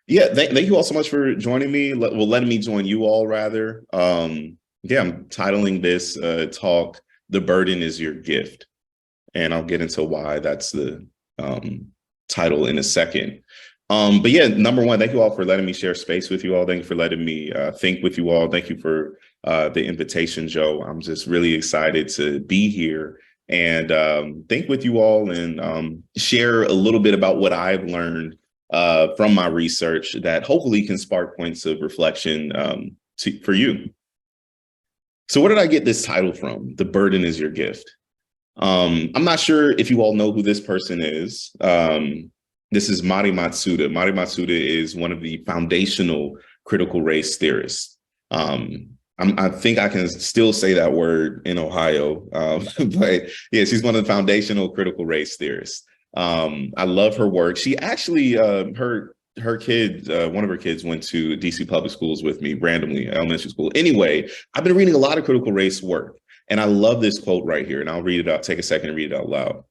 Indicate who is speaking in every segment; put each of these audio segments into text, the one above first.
Speaker 1: Yeah, thank you all so much for joining me. Letting me join you all rather. Yeah, I'm titling this talk, "The Burden is Your Gift." And I'll get into why that's the um, title in a second. But yeah, number one, thank you all for letting me share space with you all. Thank you for letting me think with you all. Thank you for the invitation, Joe. I'm just really excited to be here and think with you all and share a little bit about what I've learned from my research that hopefully can spark points of reflection for you. So where did I get this title from? The burden is your gift. I'm not sure if you all know who this person is. This is Mari Matsuda. Mari Matsuda is one of the foundational critical race theorists. I think I can still say that word in Ohio, but yeah, she's one of the foundational critical race theorists. I love her work. She actually, her kid, one of her kids went to DC public schools with me randomly, elementary school. Anyway, I've been reading a lot of critical race work. And I love this quote right here, and I'll read it out, take a second and read it out loud.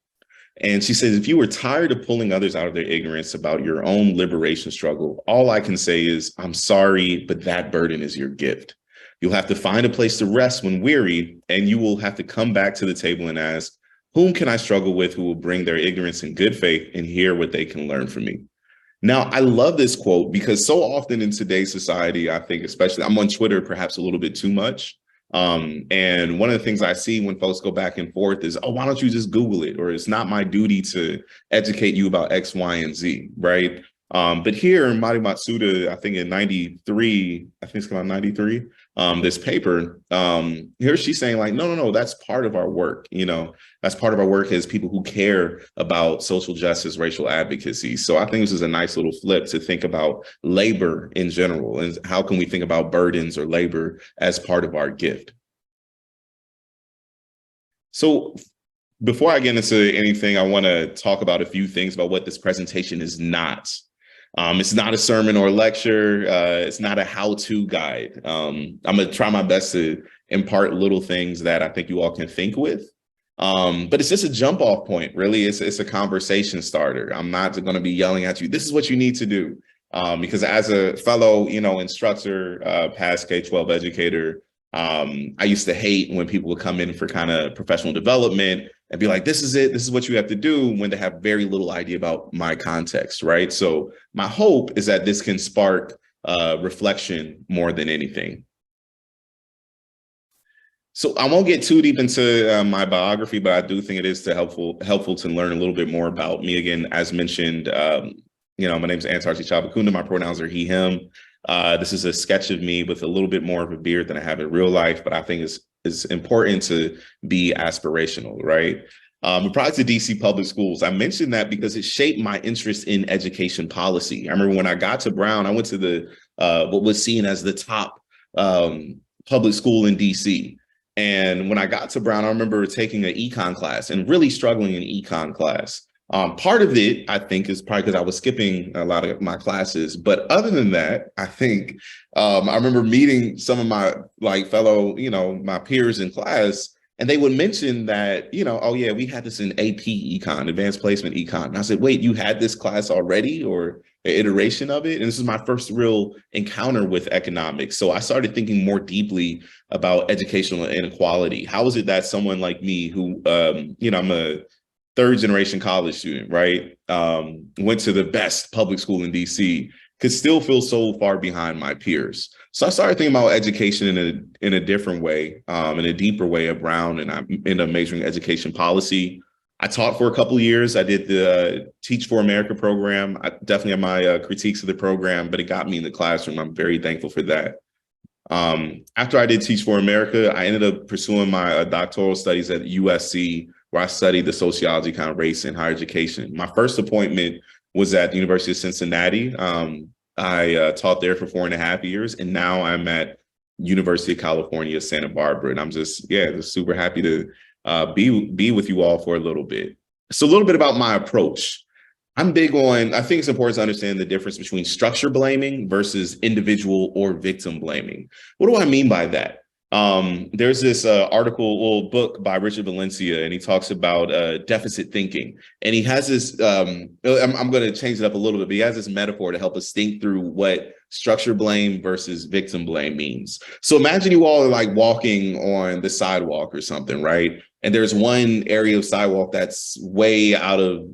Speaker 1: And she says, if you were tired of pulling others out of their ignorance about your own liberation struggle, all I can say is, I'm sorry, but that burden is your gift. You'll have to find a place to rest when weary, and you will have to come back to the table and ask, whom can I struggle with who will bring their ignorance in good faith and hear what they can learn from me? Now, I love this quote because so often in today's society, I think, especially I'm on Twitter perhaps a little bit too much. And one of the things I see when folks go back and forth is, oh, why don't you just Google it? Or it's not my duty to educate you about X, Y, and Z, right? But here, Mari Matsuda, I think in 93, I think it's called 93, this paper, here she's saying like, no, that's part of our work. You know, that's part of our work as people who care about social justice, racial advocacy. So I think this is a nice little flip to think about labor in general. And how can we think about burdens or labor as part of our gift? So before I get into anything, I want to talk about a few things about what this presentation is not. It's not a sermon or a lecture. It's not a how-to guide. I'm going to try my best to impart little things that I think you all can think with. But it's just a jump off point, really. It's a conversation starter. I'm not going to be yelling at you, this is what you need to do. Because as a fellow, instructor, past K-12 educator, I used to hate when people would come in for kind of professional development and be like, this is it, this is what you have to do, when they have very little idea about my context, right? So my hope is that this can spark reflection more than anything. So I won't get too deep into my biography, but I do think it is helpful to learn a little bit more about me. Again, as mentioned, my name is Antar Tichavakunda. My pronouns are he, him. This is a sketch of me with a little bit more of a beard than I have in real life, but I think it's important to be aspirational, right? Prior to DC public schools, I mentioned that because it shaped my interest in education policy. I remember when I got to Brown, I went to the what was seen as the top public school in DC. And when I got to Brown, I remember taking an econ class and really struggling in econ class. Part of it, I think, is probably because I was skipping a lot of my classes. But other than that, I think I remember meeting some of my fellow, my peers in class, and they would mention that, oh, yeah, we had this in AP econ, advanced placement econ. And I said, wait, you had this class already, or an iteration of it? And this is my first real encounter with economics. So I started thinking more deeply about educational inequality. How is it that someone like me who, I'm a third generation college student, right? Went to the best public school in DC, could still feel so far behind my peers. So I started thinking about education in a different way, in a deeper way at Brown, and I ended up majoring in education policy. I taught for a couple of years. I did the Teach for America program. I definitely have my critiques of the program, but it got me in the classroom. I'm very thankful for that. After I did Teach for America, I ended up pursuing my doctoral studies at USC, where I studied the sociology kind of race in higher education. My first appointment was at the University of Cincinnati. I taught there for 4.5 years, and now I'm at University of California, Santa Barbara. And I'm just super happy to be with you all for a little bit. So a little bit about my approach. I think it's important to understand the difference between structure blaming versus individual or victim blaming. What do I mean by that? There's this book by Richard Valencia, and he talks about deficit thinking. And he has this, I'm going to change it up a little bit, but he has this metaphor to help us think through what structure blame versus victim blame means. So imagine you all are like walking on the sidewalk or something, right? And there's one area of sidewalk that's way out of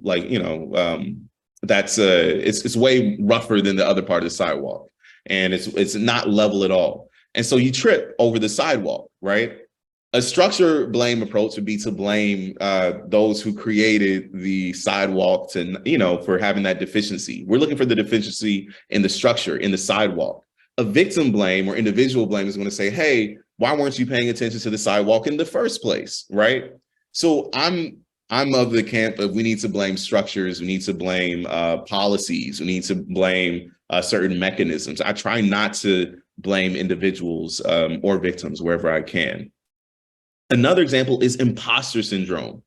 Speaker 1: it's way rougher than the other part of the sidewalk. And it's not level at all. And so you trip over the sidewalk, right? A structure blame approach would be to blame those who created the sidewalk for having that deficiency. We're looking for the deficiency in the structure, in the sidewalk. A victim blame or individual blame is going to say, hey, why weren't you paying attention to the sidewalk in the first place, right? So I'm of the camp of we need to blame structures, we need to blame policies, we need to blame certain mechanisms. I try not to blame individuals or victims wherever I can. Another example is imposter syndrome.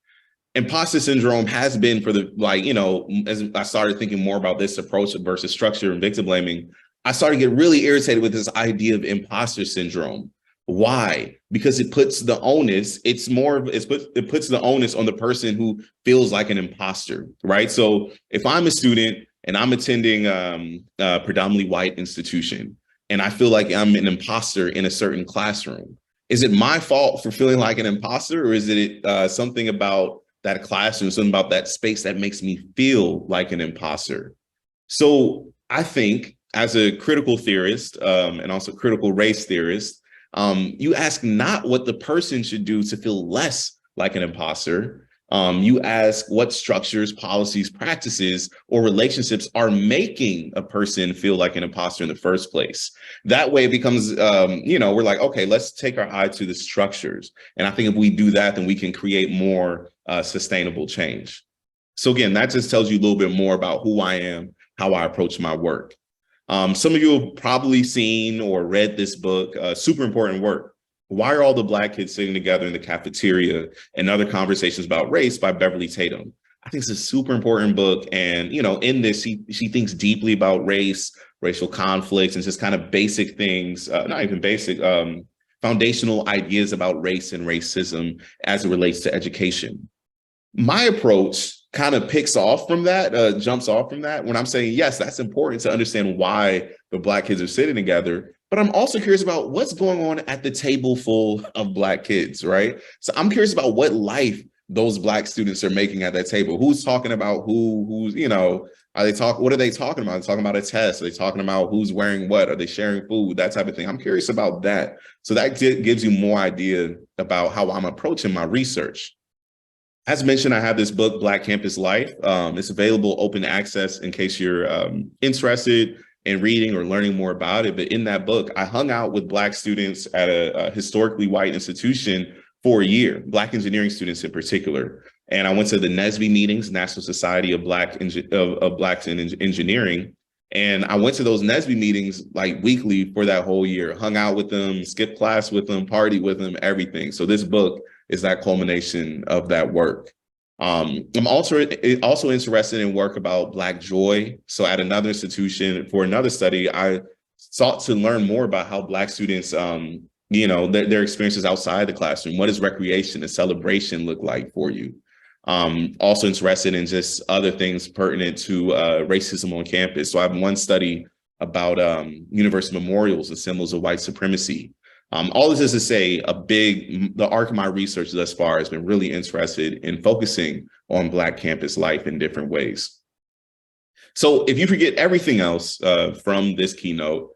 Speaker 1: Imposter syndrome has been as I started thinking more about this approach versus structure and victim blaming, I started to get really irritated with this idea of imposter syndrome. Why? Because it puts the onus, it puts the onus on the person who feels like an imposter, right? So if I'm a student and I'm attending a predominantly white institution, and I feel like I'm an imposter in a certain classroom, is it my fault for feeling like an imposter, or is it something about that classroom, something about that space that makes me feel like an imposter? So I think as a critical theorist and also critical race theorist, you ask not what the person should do to feel less like an imposter. You ask what structures, policies, practices, or relationships are making a person feel like an imposter in the first place. That way it becomes, we're like, okay, let's take our eye to the structures. And I think if we do that, then we can create more sustainable change. So again, that just tells you a little bit more about who I am, how I approach my work. Some of you have probably seen or read this book, super important work. Why Are All the Black Kids Sitting Together in the Cafeteria and Other Conversations About Race by Beverly Tatum. I think it's a super important book. And, in this, she thinks deeply about race, racial conflicts, and just kind of basic things, not even basic, foundational ideas about race and racism as it relates to education. My approach kind of jumps off from that when I'm saying, yes, that's important to understand why the Black kids are sitting together. But I'm also curious about what's going on at the table full of Black kids, right? So I'm curious about what life those Black students are making at that table. Who's talking about what are they talking about? Are they talking about a test? Are they talking about who's wearing what? Are they sharing food? That type of thing. I'm curious about that. So that gives you more idea about how I'm approaching my research. As mentioned, I have this book, Black Campus Life. It's available open access in case you're interested in reading or learning more about it. But in that book, I hung out with Black students at a historically white institution for a year, Black engineering students in particular. And I went to the NSBE meetings, National Society of Blacks in Engineering. And I went to those NSBE meetings like weekly for that whole year, hung out with them, skipped class with them, partied with them, everything. So this book is that culmination of that work. I'm also interested in work about Black joy. So at another institution for another study, I sought to learn more about how Black students, their experiences outside the classroom. What does recreation and celebration look like for you? Also interested in just other things pertinent to racism on campus. So I have one study about university memorials and symbols of white supremacy. All this is to say, the arc of my research thus far has been really interested in focusing on Black campus life in different ways. So if you forget everything else from this keynote,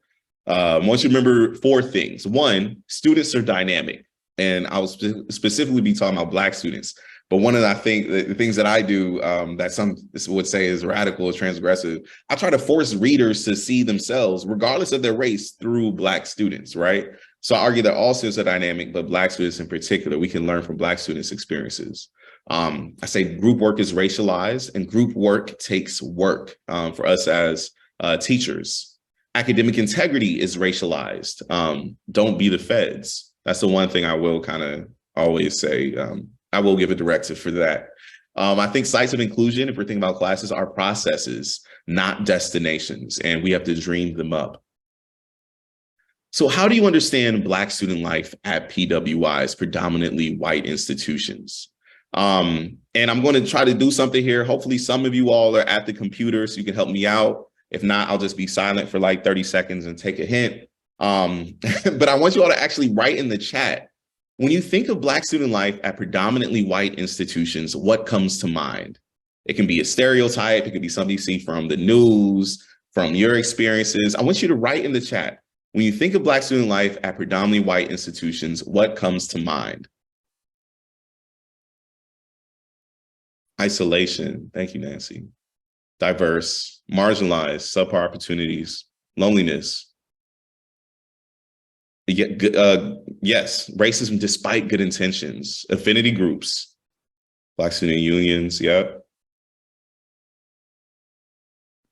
Speaker 1: I want you to remember 4 things. 1, students are dynamic. And I will specifically be talking about Black students. But one of the things that I do that some would say is radical or transgressive, I try to force readers to see themselves, regardless of their race, through Black students, right? So I argue that all students are dynamic, but Black students in particular, we can learn from Black students' experiences. I say group work is racialized and group work takes work for us as teachers. Academic integrity is racialized. Don't be the feds. That's the one thing I will kind of always say. I will give a directive for that. I think sites of inclusion, if we're thinking about classes, are processes, not destinations, and we have to dream them up. So how do you understand Black student life at PWIs, predominantly white institutions? And I'm going to try to do something here. Hopefully some of you all are at the computer so you can help me out. If not, I'll just be silent for like 30 seconds and take a hint. But I want you all to actually write in the chat. When you think of Black student life at predominantly white institutions, what comes to mind? It can be a stereotype. It could be something you see from the news, from your experiences. I want you to write in the chat. When you think of Black student life at predominantly white institutions, what comes to mind? Isolation. Thank you, Nancy. Diverse, marginalized, subpar opportunities, loneliness. Yes, racism despite good intentions, affinity groups, Black student unions, yep.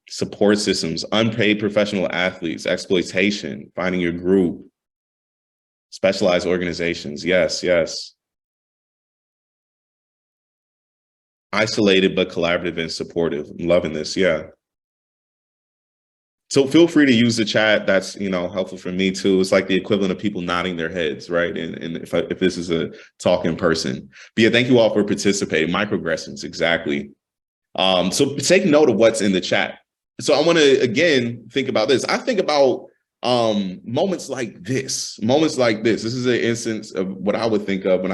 Speaker 1: Support systems, unpaid professional athletes, exploitation, finding your group, specialized organizations, yes, yes. Isolated but collaborative and supportive. I'm loving this, yeah. So feel free to use the chat. That's, helpful for me too. It's like the equivalent of people nodding their heads, right? And if this is a talk in person. But yeah, thank you all for participating. Microaggressions, exactly. So take note of what's in the chat. So I want to, again, think about this. I think about moments like this. This is an instance of what I would think of when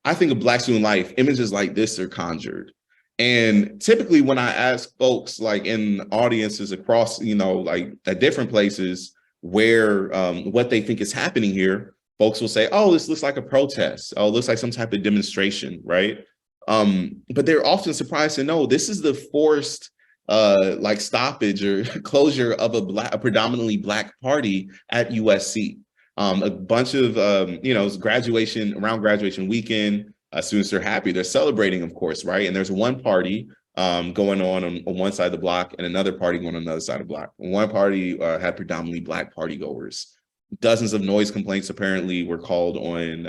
Speaker 1: I think of Black student life. Images like this are conjured. And typically when I ask folks like in audiences across, like at different places where what they think is happening here, folks will say, oh, this looks like a protest. Oh, it looks like some type of demonstration, right? But they're often surprised to know this is the forced like stoppage or closure of a predominantly Black party at USC. A bunch of, around graduation weekend, students are happy. They're celebrating, of course, right? And there's one party going on one side of the block and another party going on the other side of the block. One party had predominantly Black party goers. Dozens of noise complaints apparently were called on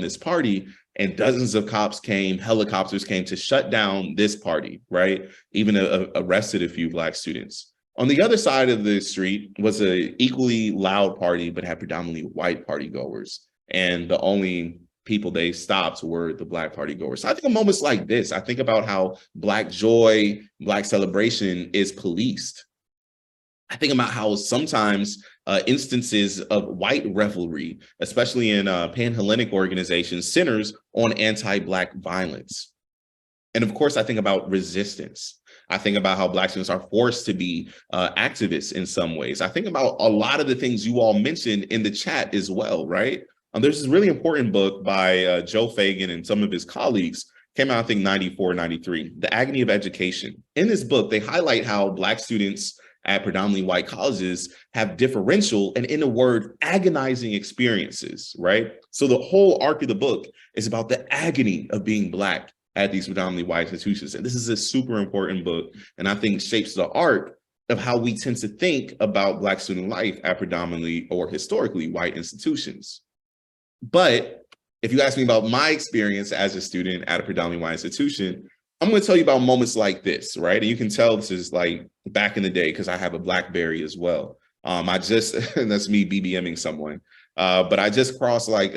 Speaker 1: this party, and dozens of helicopters came to shut down this party, right? Even arrested a few Black students. On the other side of the street was an equally loud party, but had predominantly white party goers. And the only people they stopped were the Black party goers. So I think of moments like this. I think about how Black joy, Black celebration is policed. I think about how sometimes instances of white revelry, especially in pan-Hellenic organizations, centers on anti-Black violence. And of course, I think about resistance. I think about how Black students are forced to be activists in some ways. I think about a lot of the things you all mentioned in the chat as well, right? There's this really important book by Joe Fagan and some of his colleagues, came out, I think, 94, 93, The Agony of Education. In this book, they highlight how Black students at predominantly white colleges have differential and, in a word, agonizing experiences, right? So the whole arc of the book is about the agony of being Black at these predominantly white institutions. And this is a super important book, and I think shapes the arc of how we tend to think about Black student life at predominantly or historically white institutions. But if you ask me about my experience as a student at a predominantly white institution, I'm going to tell you about moments like this, right? And you can tell this is like back in the day because I have a BlackBerry as well. That's me BBMing someone. But I just crossed like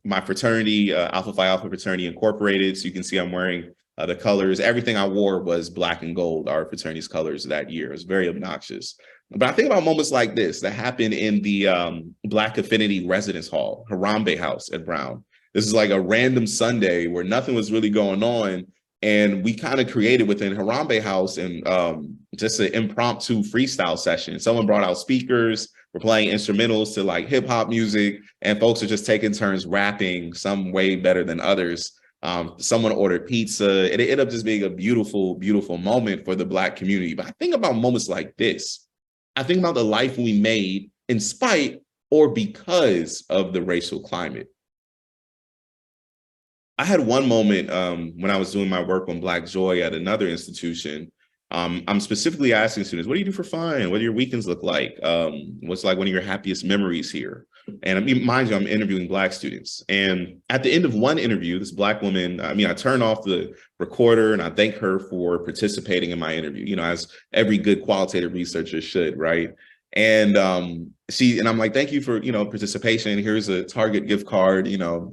Speaker 1: my fraternity, Alpha Phi Alpha Fraternity Incorporated. So you can see I'm wearing the colors. Everything I wore was black and gold, our fraternity's colors that year. It was very obnoxious. But I think about moments like this that happened in the Black Affinity Residence Hall, Harambe House at Brown. This is like a random Sunday where nothing was really going on. And we kind of created within Harambe House and just an impromptu freestyle session. Someone brought out speakers, we're playing instrumentals to like hip hop music, and folks are just taking turns rapping, some way better than others. Someone ordered pizza. It ended up just being a beautiful, beautiful moment for the Black community. But I think about moments like this. I think about the life we made in spite or because of the racial climate. I had one moment when I was doing my work on Black joy at another institution. I'm specifically asking students, what do you do for fun? What do your weekends look like? What's like one of your happiest memories here? And I mean, mind you, I'm interviewing Black students. And at the end of one interview, this Black woman, I turn off the recorder and I thank her for participating in my interview, as every good qualitative researcher should, right? And and I'm like, thank you for, participation. Here's a Target gift card,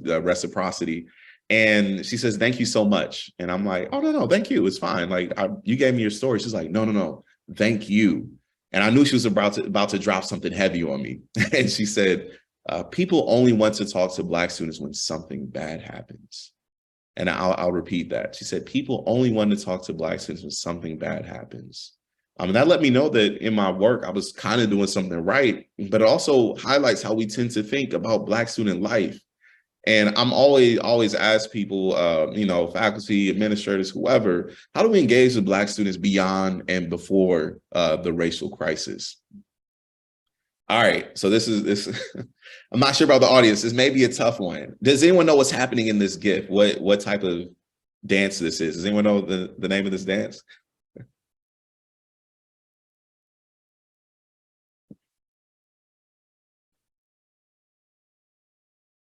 Speaker 1: reciprocity. And she says, thank you so much. And I'm like, oh, no, thank you. It's fine. Like, you gave me your story. She's like, no, thank you. And I knew she was about to drop something heavy on me. And she said, people only want to talk to Black students when something bad happens. And I'll repeat that. She said, people only want to talk to Black students when something bad happens. That let me know that in my work, I was kind of doing something right, but it also highlights how we tend to think about Black student life. And I'm always ask people, faculty, administrators, whoever, how do we engage with Black students beyond and before the racial crisis? All right, so this. I'm not sure about the audience. This may be a tough one. Does anyone know what's happening in this GIF? What type of dance this is? Does anyone know the name of this dance?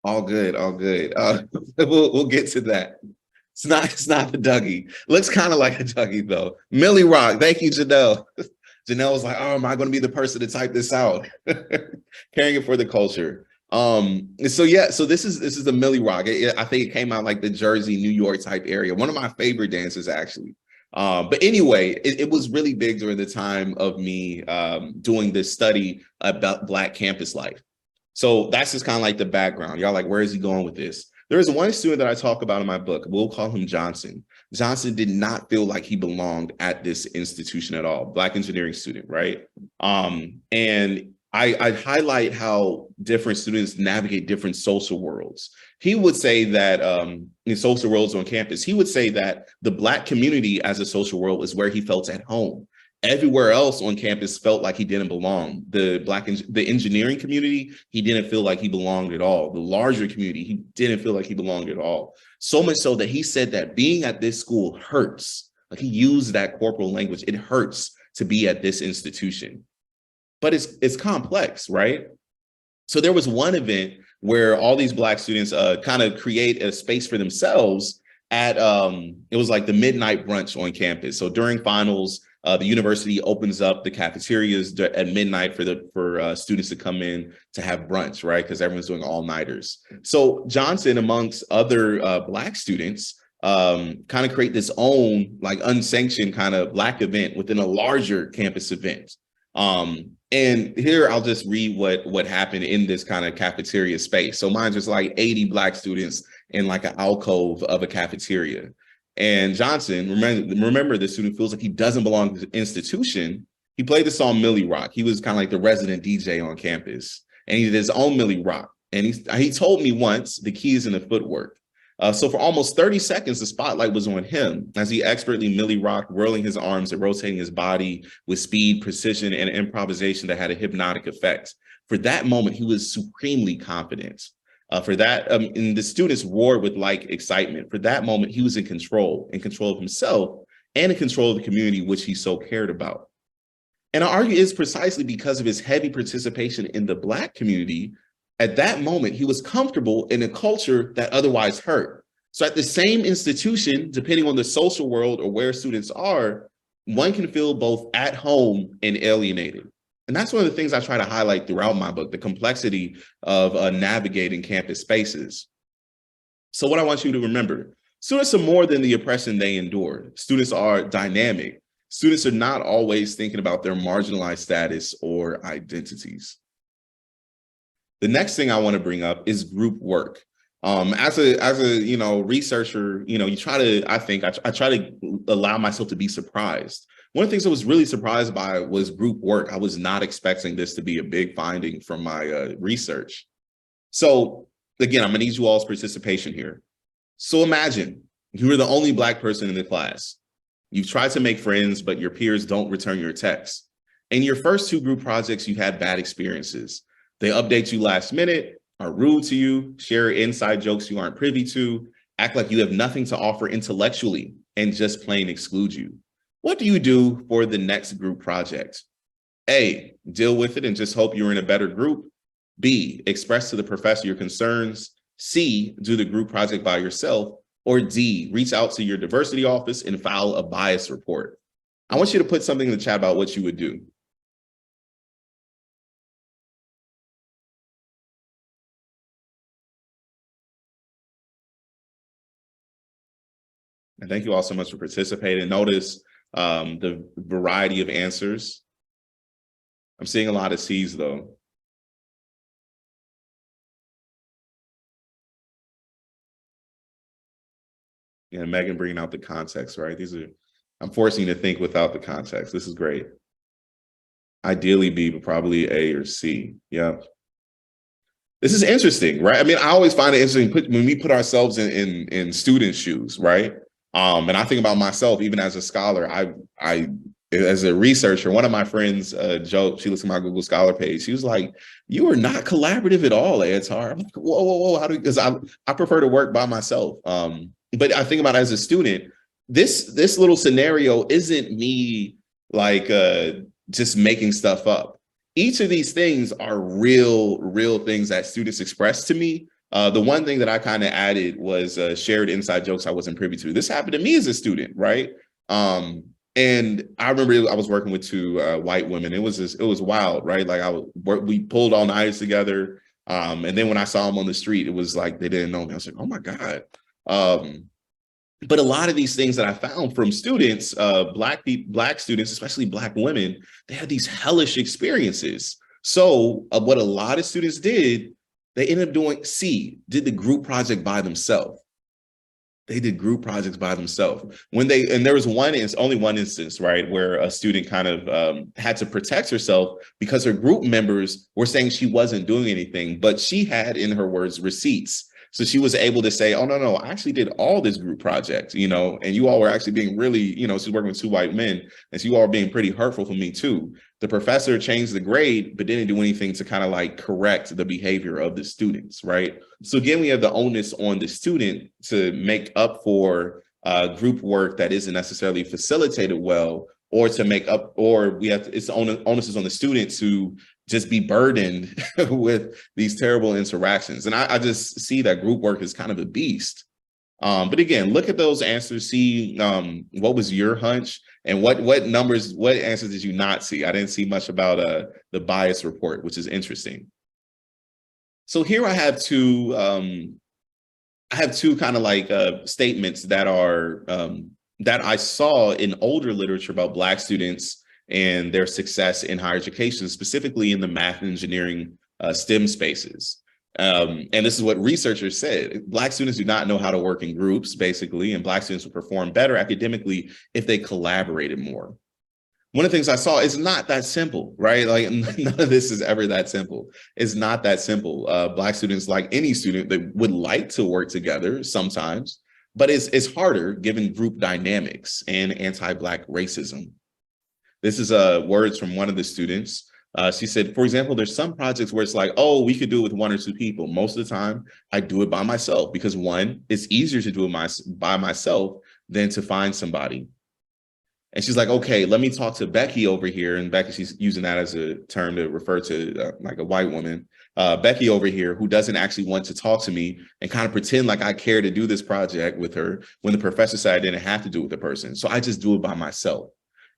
Speaker 1: All good, all good. We'll get to that. It's not the Dougie. Looks kind of like a Dougie though. Millie Rock. Thank you, Janelle. Janelle was like, "Oh, am I going to be the person to type this out?" Carrying it for the culture. So this is the Millie Rock. I think it came out like the Jersey, New York type area. One of my favorite dances, actually. But anyway, it was really big during the time of me doing this study about Black campus life. So that's just kind of like the background. Y'all like, where is he going with this? There is one student that I talk about in my book. We'll call him Johnson. Johnson did not feel like he belonged at this institution at all. Black engineering student, right? And I highlight how different students navigate different social worlds. He would say that in social worlds on campus, he would say that the Black community as a social world is where he felt at home. Everywhere else on campus felt like he didn't belong. The engineering community, he didn't feel like he belonged at all. The larger community, he didn't feel like he belonged at all. So much so that he said that being at this school hurts. Like he used that corporal language. It hurts to be at this institution. But it's complex, right? So there was one event where all these Black students kind of create a space for themselves at it was like the midnight brunch on campus. So during finals, the university opens up the cafeterias at midnight for students to come in to have brunch, right? Because everyone's doing all-nighters. So Johnson, amongst other Black students, kind of create this own like unsanctioned kind of Black event within a larger campus event. And here I'll just read what happened in this kind of cafeteria space. So mine's just like 80 Black students in like an alcove of a cafeteria. And Johnson, remember the student feels like he doesn't belong to the institution. He played the song Millie Rock. He was kind of like the resident DJ on campus. And he did his own Millie Rock. And he told me once the key is in the footwork. So for almost 30 seconds, the spotlight was on him as he expertly Millie rocked, whirling his arms and rotating his body with speed, precision, and improvisation that had a hypnotic effect. For that moment, he was supremely confident. And the students roared with like excitement. For that moment, he was in control of himself and in control of the community, which he so cared about. And I argue it's precisely because of his heavy participation in the Black community. At that moment, he was comfortable in a culture that otherwise hurt. So at the same institution, depending on the social world or where students are, one can feel both at home and alienated. And that's one of the things I try to highlight throughout my book, the complexity of navigating campus spaces. So what I want you to remember, students are more than the oppression they endure. Students are dynamic. Students are not always thinking about their marginalized status or identities. The next thing I want to bring up is group work. As a researcher, you try to, I try to allow myself to be surprised. One of the things I was really surprised by was group work. I was not expecting this to be a big finding from my research. So again, I'm gonna need you all's participation here. So imagine you were the only Black person in the class. You've tried to make friends, but your peers don't return your texts. In your first two group projects, you had bad experiences. They update you last minute, are rude to you, share inside jokes you aren't privy to, act like you have nothing to offer intellectually, and just plain exclude you. What do you do for the next group project? A, deal with it and just hope you're in a better group. B, express to the professor your concerns. C, do the group project by yourself. Or D, reach out to your diversity office and file a bias report. I want you to put something in the chat about what you would do. And thank you all so much for participating. Notice the variety of answers. I'm seeing a lot of C's though. Yeah, Megan bringing out the context, right? I'm forcing you to think without the context. This is great. Ideally B, but probably A or C. Yeah. This is interesting, right? I mean, I always find it interesting when we put ourselves in student shoes, right? And I think about myself, even as a scholar, I as a researcher, one of my friends joked, she looks at my Google Scholar page, she was like, "You are not collaborative at all, Antar." I'm like, whoa, how do? Because I prefer to work by myself. But I think about it as a student, this little scenario isn't me like just making stuff up. Each of these things are real things that students express to me. The one thing that I kind of added was shared inside jokes I wasn't privy to. This happened to me as a student, right? And I remember I was working with two white women. It was wild, right? Like we pulled all nighters together. And then when I saw them on the street, it was like they didn't know me. I was like, oh my God. But a lot of these things that I found from students, black students, especially black women, they had these hellish experiences. So what a lot of students did, they ended up doing did the group project by themselves. They did group projects by themselves. And there was only one instance, right, where a student kind of had to protect herself because her group members were saying she wasn't doing anything, but she had, in her words, receipts. So she was able to say, oh, no, I actually did all this group project, and you all were actually being really, she's working with two white men, and so you all are being pretty hurtful for me too. The professor changed the grade, but didn't do anything to kind of like correct the behavior of the students, right? So again, we have the onus on the student to make up for group work that isn't necessarily facilitated well, or to make up, or it's the onus is on the student to just be burdened with these terrible interactions. And I just see that group work is kind of a beast. But again, look at those answers, see what was your hunch, and what answers did you not see? I didn't see much about the bias report, which is interesting. So here I have two kind of like statements that are that I saw in older literature about Black students and their success in higher education, specifically in the math and engineering STEM spaces. And this is what researchers said. Black students do not know how to work in groups, basically, and Black students will perform better academically if they collaborated more. One of the things I saw is not that simple, right? Like none of this is ever that simple. It's not that simple. Black students, like any student, they would like to work together sometimes, but it's harder given group dynamics and anti-Black racism. This is words from one of the students. She said, for example, there's some projects where it's like, oh, we could do it with one or two people. Most of the time, I do it by myself because one, it's easier to do it by myself than to find somebody. And she's like, okay, let me talk to Becky over here. And Becky, she's using that as a term to refer to like a white woman. Becky over here, who doesn't actually want to talk to me and kind of pretend like I care to do this project with her when the professor said I didn't have to do it with the person. So I just do it by myself.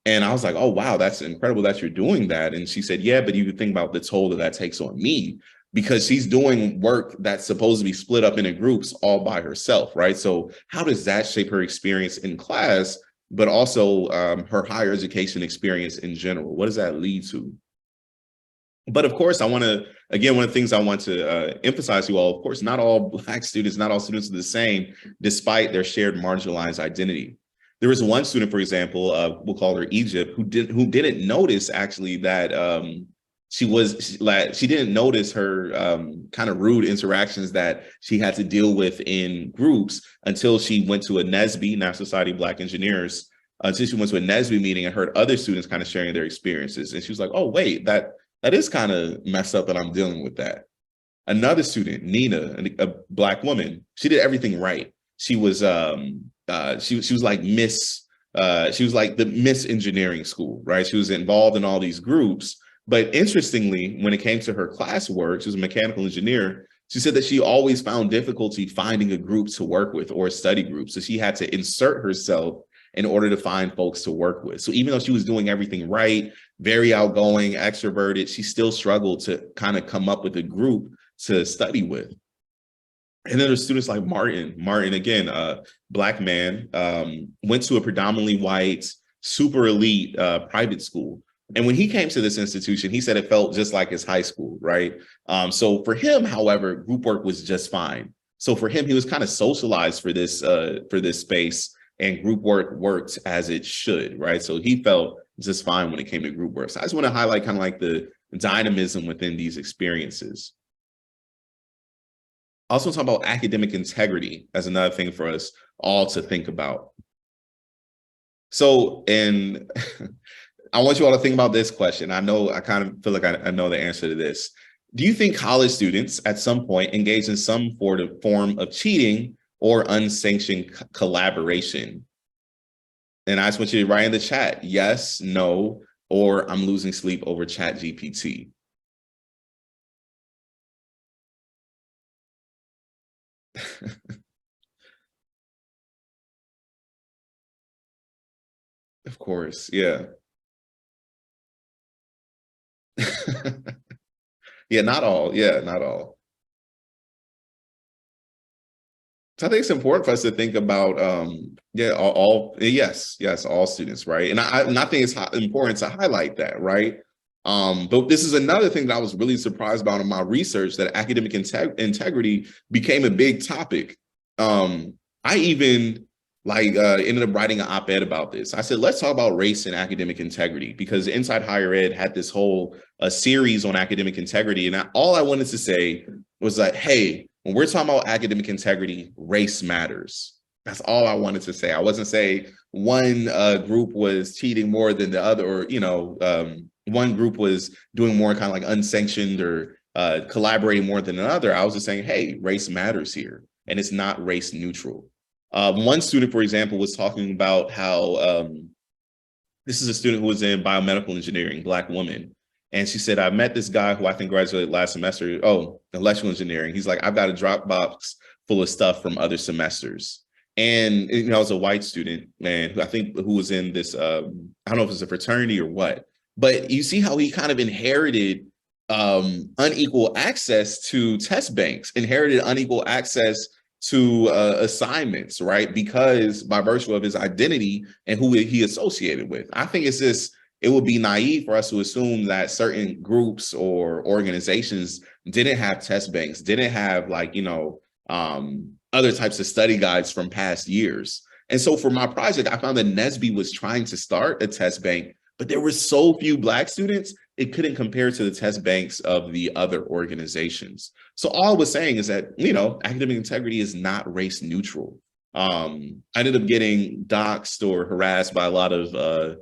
Speaker 1: And I was like, oh, wow, that's incredible that you're doing that. And she said, yeah, but you think about the toll that takes on me, because she's doing work that's supposed to be split up into groups all by herself, right? So how does that shape her experience in class, but also her higher education experience in general? What does that lead to? But of course, I want to, again, one of the things I want to emphasize to you all, of course, not all Black students, not all students are the same, despite their shared marginalized identity. There was one student, for example, we'll call her Egypt, who didn't notice actually that she didn't notice her kind of rude interactions that she had to deal with in groups until she went to a NSBE, National Society of Black Engineers, until she went to a NSBE meeting and heard other students kind of sharing their experiences. And she was like, oh, wait, that is kind of messed up that I'm dealing with that. Another student, Nina, a Black woman, she did everything right. She was she was like she was like the Miss Engineering School, right? She was involved in all these groups. But interestingly, when it came to her classwork, she was a mechanical engineer. She said that she always found difficulty finding a group to work with or a study group. So she had to insert herself in order to find folks to work with. So even though she was doing everything right, very outgoing, extroverted, she still struggled to kind of come up with a group to study with. And then there's students like Martin. Martin, again, Black man, went to a predominantly white, super elite private school. And when he came to this institution, he said it felt just like his high school, right? So for him, however, group work was just fine. So for him, he was kind of socialized for this space, and group work worked as it should, right? So he felt just fine when it came to group work. So I just want to highlight kind of like the dynamism within these experiences. Also talk about academic integrity as another thing for us all to think about. So, and I want you all to think about this question. I know I kind of feel like I know the answer to this. Do you think college students at some point engage in some form of cheating or unsanctioned collaboration? And I just want you to write in the chat, yes, no, or I'm losing sleep over Chat GPT. Of course, yeah. Yeah, not all. Yeah, not all. So I think it's important for us to think about, yeah, yes, all students, right? And I think it's important to highlight that, right? But this is another thing that I was really surprised about in my research, that academic integrity became a big topic. I even ended up writing an op-ed about this. I said, let's talk about race and academic integrity, because Inside Higher Ed had this whole series on academic integrity. And all I wanted to say was that, hey, when we're talking about academic integrity, race matters. That's all I wanted to say. I wasn't saying one group was cheating more than the other, or, one group was doing more kind of like unsanctioned or collaborating more than another. I was just saying, hey, race matters here, and it's not race neutral. One student, for example, was talking about how this is a student who was in biomedical engineering, Black woman. And she said, I met this guy who I think graduated last semester. Oh, electrical engineering. He's like, I've got a Dropbox full of stuff from other semesters. And, it was a white student, man, who was in this, I don't know if it's a fraternity or what, but you see how he kind of inherited unequal access to test banks, inherited unequal access to assignments, right? Because by virtue of his identity and who he associated with. I think it would be naive for us to assume that certain groups or organizations didn't have test banks, didn't have other types of study guides from past years. And so for my project, I found that NSBE was trying to start a test bank, but there were so few Black students, it couldn't compare to the test banks of the other organizations. So all I was saying is that, academic integrity is not race neutral. I ended up getting doxxed or harassed by a lot of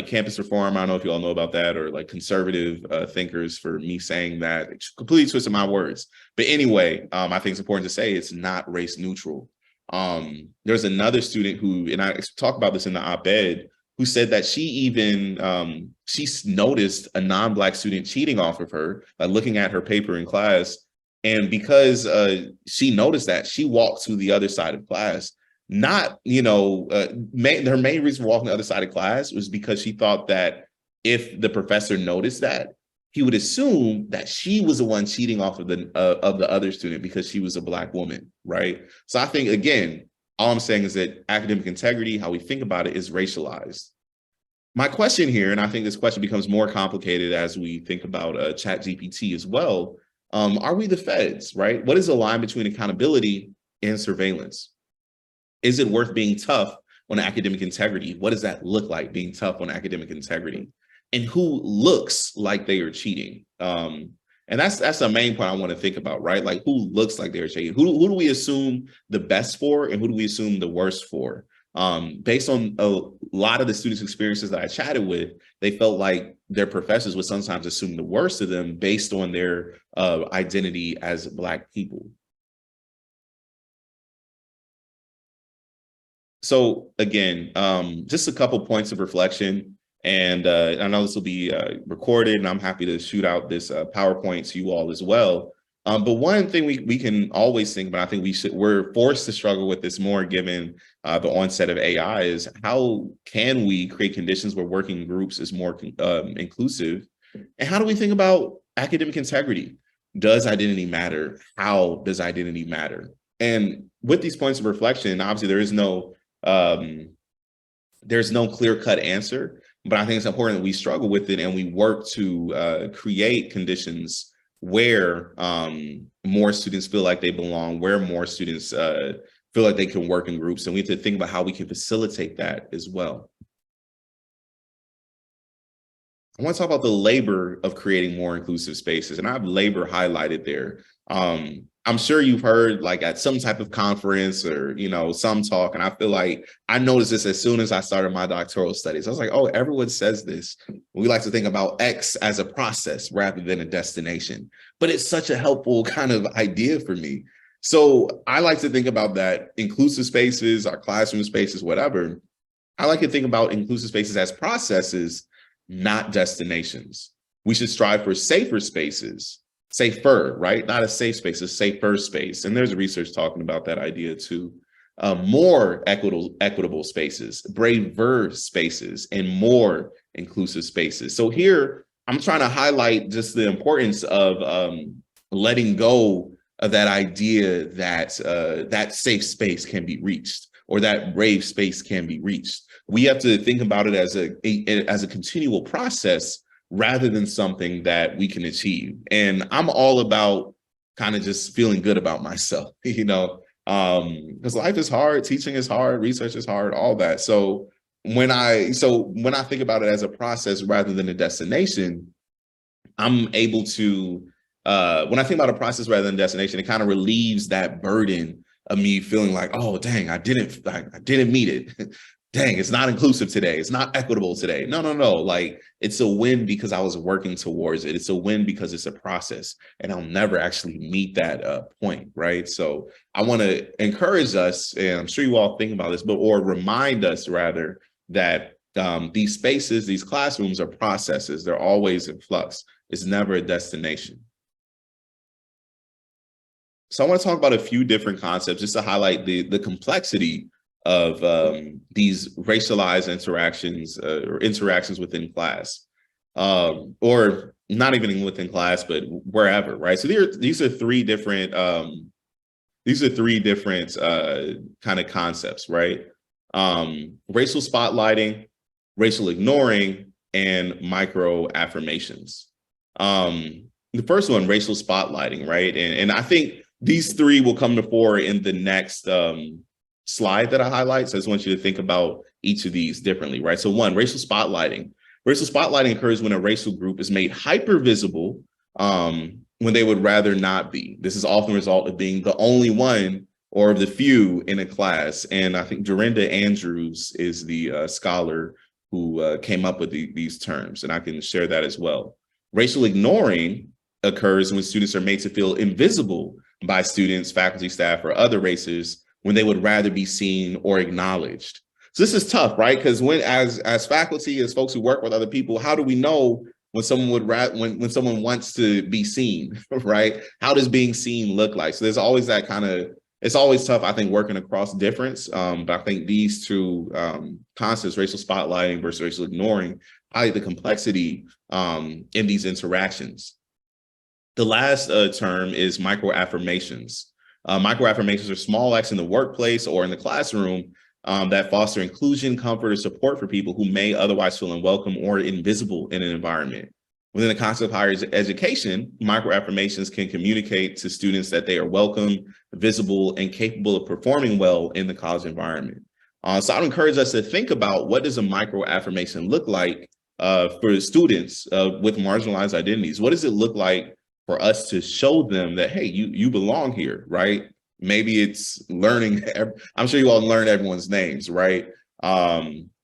Speaker 1: campus reform. I don't know if you all know about that, or like conservative thinkers, for me saying that. It completely twisted my words. But anyway, I think it's important to say it's not race neutral. There's another student who, and I talk about this in the op-ed, who said that she noticed a non-Black student cheating off of her, looking at her paper in class. And because she noticed that, she walked to the other side of class. Not, her main reason for walking the other side of class was because she thought that if the professor noticed that, he would assume that she was the one cheating off of the other student because she was a Black woman, right? So I think, again, all I'm saying is that academic integrity, how we think about it, is racialized. My question here, and I think this question becomes more complicated as we think about Chat GPT as well, are we the feds, right? What is the line between accountability and surveillance? Is it worth being tough on academic integrity? What does that look like, being tough on academic integrity? And who looks like they are cheating? And that's the main point I want to think about, right? Like, who looks like they're cheating? Who do we assume the best for, and who do we assume the worst for? Based on a lot of the students' experiences that I chatted with, they felt like their professors would sometimes assume the worst of them based on their identity as Black people. So again, just a couple points of reflection. And I know this will be recorded, and I'm happy to shoot out this PowerPoint to you all as well. But one thing we can always think about, I think we're forced to struggle with this more given the onset of AI, is how can we create conditions where working groups is more inclusive? And how do we think about academic integrity? Does identity matter? How does identity matter? And with these points of reflection, obviously there's no clear-cut answer, but I think it's important that we struggle with it and we work to create conditions where more students feel like they belong, where more students feel like they can work in groups. And we have to think about how we can facilitate that as well. I want to talk about the labor of creating more inclusive spaces, and I have labor highlighted there. I'm sure you've heard like at some type of conference or, some talk, and I feel like I noticed this as soon as I started my doctoral studies. I was like, oh, everyone says this. We like to think about X as a process rather than a destination, but it's such a helpful kind of idea for me. So I like to think about that inclusive spaces, our classroom spaces, whatever. I like to think about inclusive spaces as processes, not destinations. We should strive for safer spaces. Safer, right? Not a safe space, a safer space. And there's research talking about that idea too. More equitable spaces, braver spaces, and more inclusive spaces. So here, I'm trying to highlight just the importance of letting go of that idea that that safe space can be reached or that brave space can be reached. We have to think about it as a continual process rather than something that we can achieve. And I'm all about kind of just feeling good about myself, because life is hard, teaching is hard, research is hard, all that. So when I think about it as a process rather than a destination, I'm able to, when I think about a process rather than destination, it kind of relieves that burden of me feeling like, oh, dang, I didn't meet it. Dang, it's not inclusive today. It's not equitable today. No. Like, it's a win because I was working towards it. It's a win because it's a process, and I'll never actually meet that point, right? So I want to encourage us, and I'm sure you all think about this, or remind us rather that these spaces, these classrooms are processes. They're always in flux. It's never a destination. So I want to talk about a few different concepts just to highlight the complexity of these racialized interactions or interactions within class, or not even within class, but wherever, right? So these are three different kind of concepts, right? Racial spotlighting, racial ignoring, and micro affirmations. The first one, racial spotlighting, right? And I think these three will come to fore in the next slide that I highlight. So I just want you to think about each of these differently, right? So one, racial spotlighting. Racial spotlighting occurs when a racial group is made hyper visible when they would rather not be. This is often a result of being the only one or of the few in a class. And I think Dorinda Andrews is the scholar who came up with these terms, and I can share that as well. Racial ignoring occurs when students are made to feel invisible by students, faculty, staff, or other races when they would rather be seen or acknowledged. So this is tough, right? Because as faculty, as folks who work with other people, how do we know when someone when someone wants to be seen, right? How does being seen look like? So there's always that kind of, it's always tough, I think, working across difference. But I think these two concepts, racial spotlighting versus racial ignoring, highlight the complexity in these interactions. The last term is micro affirmations. Micro affirmations are small acts in the workplace or in the classroom that foster inclusion, comfort, or support for people who may otherwise feel unwelcome or invisible in an environment. Within the concept of higher education, micro affirmations can communicate to students that they are welcome, visible, and capable of performing well in the college environment. So I would encourage us to think about, what does a micro affirmation look like for students with marginalized identities? What does it look like for us to show them that, hey, you belong here, right? Maybe it's learning, I'm sure you all learn everyone's names, right?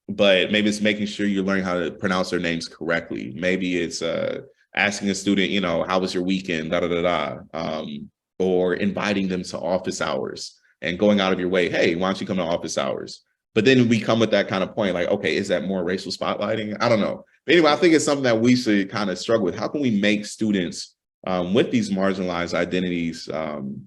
Speaker 1: But maybe it's making sure you're learning how to pronounce their names correctly. Maybe it's asking a student, how was your weekend, or inviting them to office hours and going out of your way, hey, why don't you come to office hours? But then we come with that kind of point, like, okay, is that more racial spotlighting? I don't know. But anyway, I think it's something that we should kind of struggle with. How can we make students with these marginalized identities,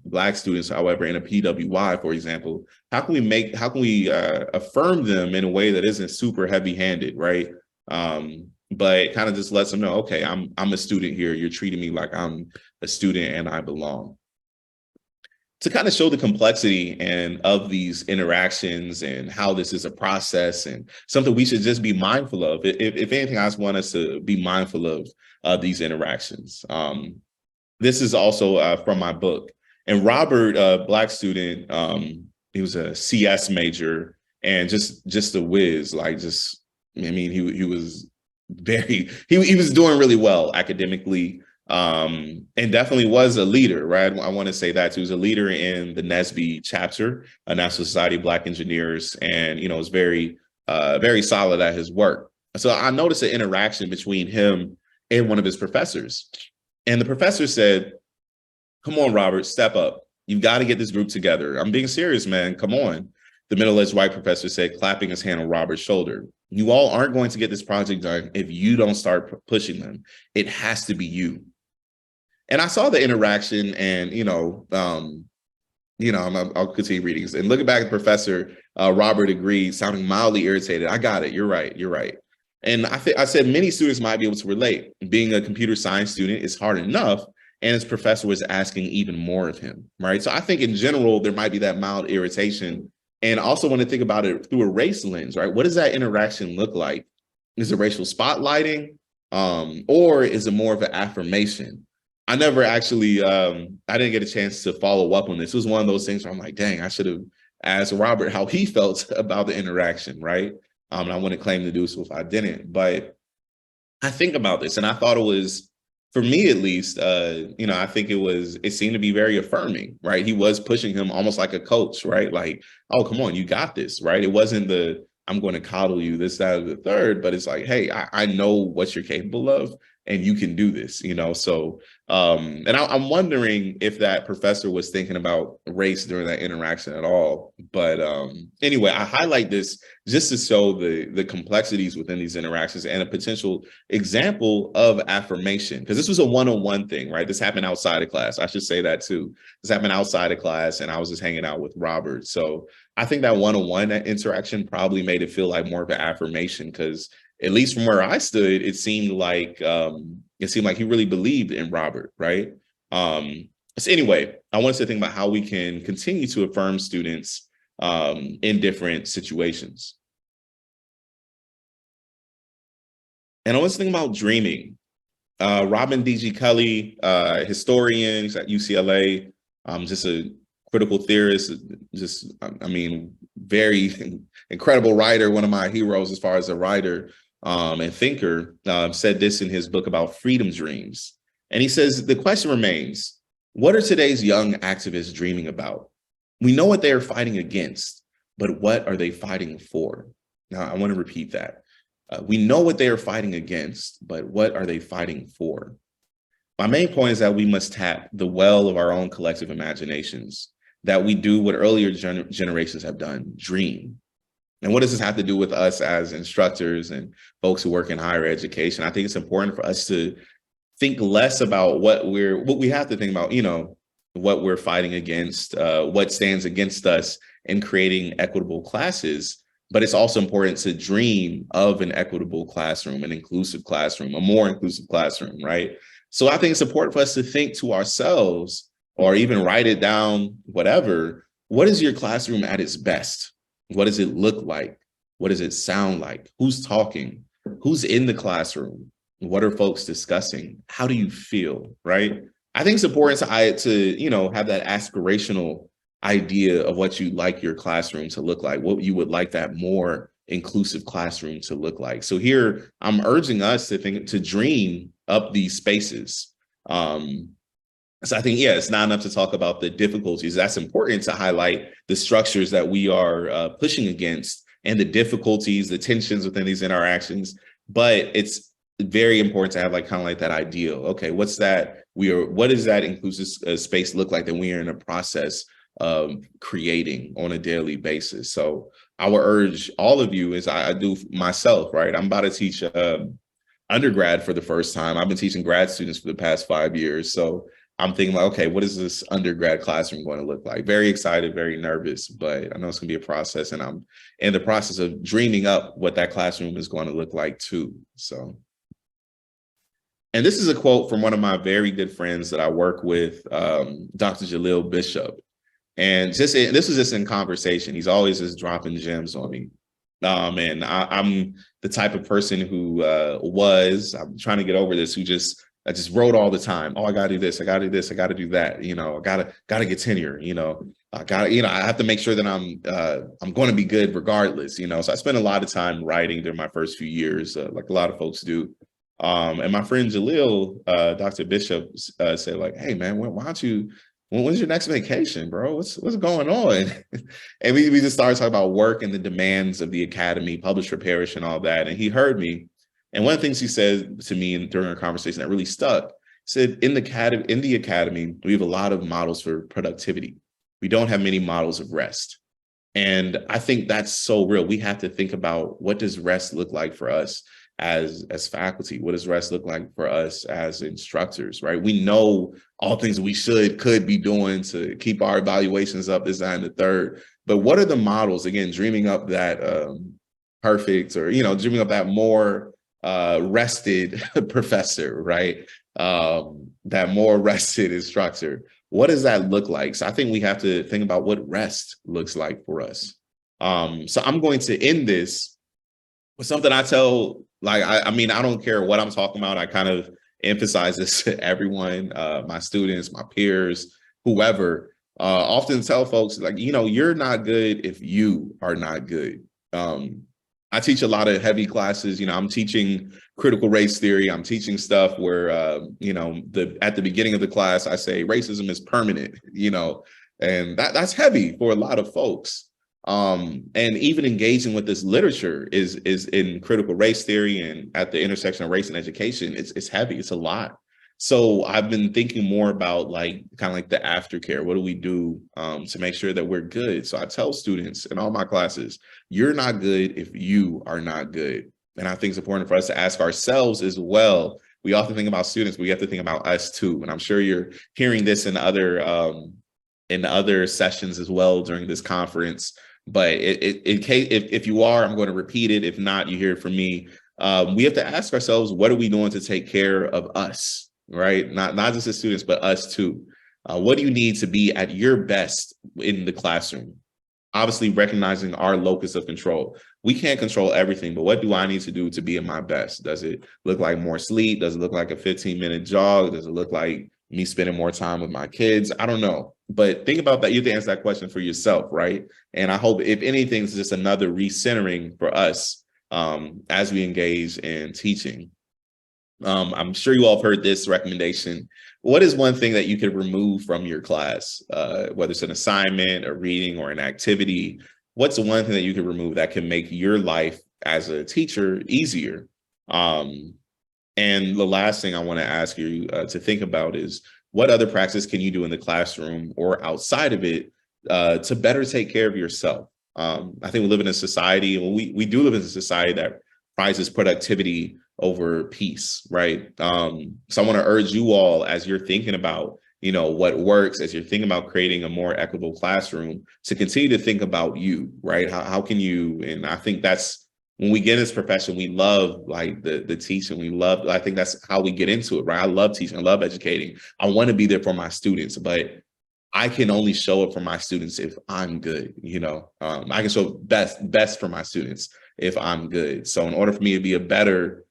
Speaker 1: Black students, however, in a PWI, for example, how can we affirm them in a way that isn't super heavy-handed, right? But kind of just lets them know, okay, I'm a student here. You're treating me like I'm a student and I belong. to kind of show the complexity and of these interactions and how this is a process and something we should just be mindful of. If anything, I just want us to be mindful of these interactions. This is also from my book. And Robert, Black student, he was a CS major and just a whiz, like just, I mean, he was he was doing really well academically, and definitely was a leader, right? I want to say that he was a leader in the NSBE chapter, a National Society of Black Engineers, and was very solid at his work. So I noticed an interaction between him and one of his professors, and the professor said, "Come on, Robert, step up. You've got to get this group together. I'm being serious, man. Come on." The middle-aged white professor said, clapping his hand on Robert's shoulder, "You all aren't going to get this project done if you don't start pushing them. It has to be you." And I saw the interaction, and I'll continue reading. And looking back at the professor, Robert agreed, sounding mildly irritated. "I got it. You're right. You're right." And I said many students might be able to relate. Being a computer science student is hard enough, and his professor was asking even more of him, right? So I think in general, there might be that mild irritation. And also want to think about it through a race lens, right? What does that interaction look like? Is it racial spotlighting, or is it more of an affirmation? I never actually, I didn't get a chance to follow up on this. It was one of those things where I'm like, dang, I should have asked Robert how he felt about the interaction, right? And I wouldn't claim to do so if I didn't. But I think about this, and I thought it was, for me at least, I think it seemed to be very affirming, right? He was pushing him almost like a coach, right? Like, "Oh, come on, you got this," right? It wasn't the, "I'm going to coddle you," this, that, or the third, but it's like, "Hey, I know what you're capable of, and you can do this," So, and I'm wondering if that professor was thinking about race during that interaction at all. But anyway, I highlight this just to show the complexities within these interactions and a potential example of affirmation, because this was a one-on-one thing, right? This happened outside of class. I should say that too. This happened outside of class, and I was just hanging out with Robert. So I think that one-on-one interaction probably made it feel like more of an affirmation, because at least from where I stood, it seemed like he really believed in Robert, right? So anyway, I want us to think about how we can continue to affirm students in different situations. And I want to think about dreaming. Robin D.G. Kelly, historian, he's at UCLA, just a critical theorist, very incredible writer, one of my heroes as far as a writer and thinker, said this in his book about freedom dreams. And he says, the question remains, what are today's young activists dreaming about? We know what they are fighting against, but what are they fighting for? Now, I want to repeat that. We know what they are fighting against, but what are they fighting for? My main point is that we must tap the well of our own collective imaginations, that we do what earlier generations have done, dream. And what does this have to do with us as instructors and folks who work in higher education? I think it's important for us to think less about what we have to think about, what we're fighting against, what stands against us in creating equitable classes. But it's also important to dream of an equitable classroom, an inclusive classroom, a more inclusive classroom, right? So I think it's important for us to think to ourselves, or even write it down, whatever. What is your classroom at its best? What does it look like? What does it sound like? Who's talking? Who's in the classroom? What are folks discussing? How do you feel, right? I think it's important to have that aspirational idea of what you'd like your classroom to look like, what you would like that more inclusive classroom to look like. So here, I'm urging us to dream up these spaces. So I think, it's not enough to talk about the difficulties. That's important to highlight the structures that we are pushing against and the difficulties, the tensions within these interactions. But it's very important to have that ideal. Okay, what does that inclusive space look like that we are in a process of creating on a daily basis? So I would urge all of you, as I do myself, right? I'm about to teach undergrad for the first time. I've been teaching grad students for the past 5 years. So I'm thinking okay, what is this undergrad classroom going to look like? Very excited, very nervous, but I know it's going to be a process, and I'm in the process of dreaming up what that classroom is going to look like too. So, and this is a quote from one of my very good friends that I work with, Dr. Jalil Bishop. And this was just in conversation. He's always just dropping gems on me. And I'm the type of person who I'm trying to get over this, I just wrote all the time. Oh, I gotta do this, I gotta do this, I gotta do that. I gotta get tenure, I have to make sure that I'm gonna be good regardless, So I spent a lot of time writing during my first few years, like a lot of folks do. And my friend Jaleel, Dr. Bishop, said, like, hey man, why don't you when's your next vacation, bro? What's going on? And we just started talking about work and the demands of the academy, publish for parish and all that. And he heard me. And one of the things he said to me during our conversation that really stuck, said, in the academy, we have a lot of models for productivity. We don't have many models of rest. And I think that's so real. We have to think about, what does rest look like for us as faculty? What does rest look like for us as instructors, right? We know all things we could be doing to keep our evaluations up, this, that, and the third. But what are the models? Again, dreaming up that perfect, or, dreaming up that more rested professor, right? That more rested instructor. What does that look like? So I think we have to think about what rest looks like for us. So I'm going to end this with something I tell, like, I mean, I don't care what I'm talking about. I kind of emphasize this to everyone, my students, my peers, whoever, often tell folks, like, you're not good if you are not good. I teach a lot of heavy classes. I'm teaching critical race theory. I'm teaching stuff where, at the beginning of the class, I say racism is permanent, and that's heavy for a lot of folks. And even engaging with this literature is in critical race theory and at the intersection of race and education, it's heavy. It's a lot. So I've been thinking more about, like, kind of like the aftercare. What do we do to make sure that we're good? So I tell students in all my classes, you're not good if you are not good. And I think it's important for us to ask ourselves as well. We often think about students, but we have to think about us too. And I'm sure you're hearing this in other sessions as well during this conference. But in case if you are, I'm going to repeat it. If not, you hear it from me. We have to ask ourselves, what are we doing to take care of us? Right? Not just the students, but us too. What do you need to be at your best in the classroom? Obviously, recognizing our locus of control. We can't control everything, but what do I need to do to be at my best? Does it look like more sleep? Does it look like a 15-minute jog? Does it look like me spending more time with my kids? I don't know. But think about that. You have to answer that question for yourself, right? And I hope, if anything, it's just another recentering for us as we engage in teaching. I'm sure you all have heard this recommendation. What is one thing that you could remove from your class, whether it's an assignment, a reading, or an activity? What's the one thing that you could remove that can make your life as a teacher easier? And the last thing I want to ask you to think about is, what other practice can you do in the classroom or outside of it to better take care of yourself? I think we live in a society, we do live in a society that prizes productivity over peace, right? So I want to urge you all, as you're thinking about, what works, as you're thinking about creating a more equitable classroom, to continue to think about you, right? How can you, and I think that's, when we get in this profession, we love, like, the teaching. I think that's how we get into it, right? I love teaching, I love educating. I want to be there for my students, but I can only show up for my students if I'm good. I can show best for my students if I'm good. So in order for me to be a better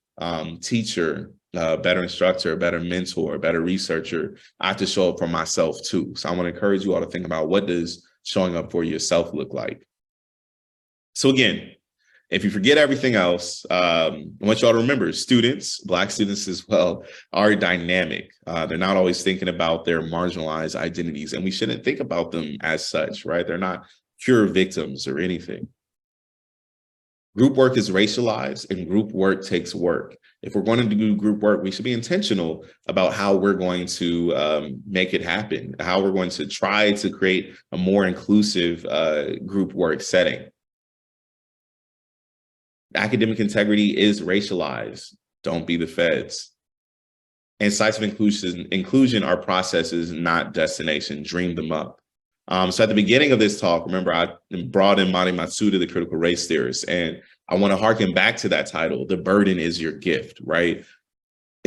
Speaker 1: teacher, better instructor, a better mentor, a better researcher, I have to show up for myself too. So I want to encourage you all to think about, what does showing up for yourself look like? So again, if you forget everything else, I want you all to remember, students, Black students as well, are dynamic. They're not always thinking about their marginalized identities, and we shouldn't think about them as such, right? They're not pure victims or anything. Group work is racialized, and group work takes work. If we're going to do group work, we should be intentional about how we're going to make it happen, how we're going to try to create a more inclusive group work setting. Academic integrity is racialized. Don't be the feds. And sites of inclusion are processes, not destination. Dream them up. So at the beginning of this talk, remember, I brought in Mani Matsuda, the critical race theorist, and I want to harken back to that title, The Burden is Your Gift, right?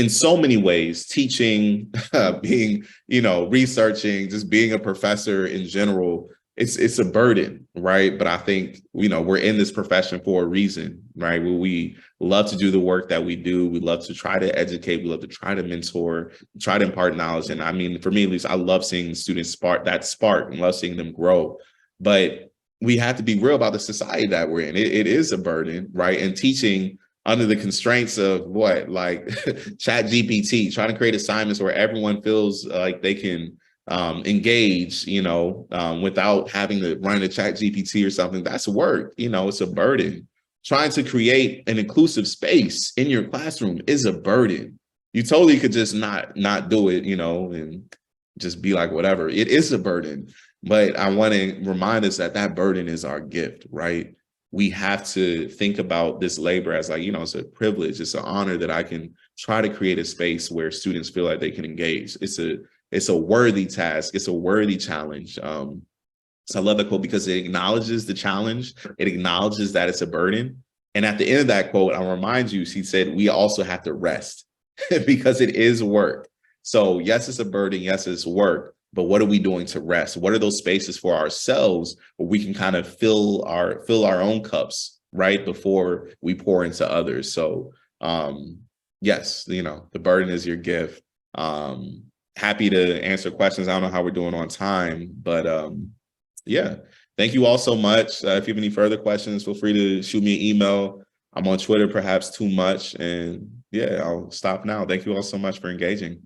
Speaker 1: in so many ways, teaching, being, researching, just being a professor in general, it's a burden, right? But I think, we're in this profession for a reason, right? We love to do the work that we do. We love to try to educate. We love to try to mentor, try to impart knowledge. And I mean, for me, at least, I love seeing students spark and love seeing them grow. But we have to be real about the society that we're in. It is a burden, right? And teaching under the constraints of what, like Chat GPT, trying to create assignments where everyone feels like they can engage, without having to run a Chat GPT or something. That's work, it's a burden. Trying to create an inclusive space in your classroom is a burden. You totally could just not do it, and just be like, whatever. It is a burden. But I want to remind us that burden is our gift, right? We have to think about this labor as like, it's a privilege. It's an honor that I can try to create a space where students feel like they can engage. It's a worthy task. It's a worthy challenge. So I love that quote because it acknowledges the challenge. It acknowledges that it's a burden. And at the end of that quote, I'll remind you, she said, we also have to rest because it is work. So yes, it's a burden. Yes, it's work. But what are we doing to rest? What are those spaces for ourselves where we can kind of fill our own cups, right, before we pour into others? So yes, the burden is your gift. Happy to answer questions. I don't know how we're doing on time, but yeah, thank you all so much. If you have any further questions, feel free to shoot me an email. I'm on Twitter, perhaps too much. And yeah, I'll stop now. Thank you all so much for engaging.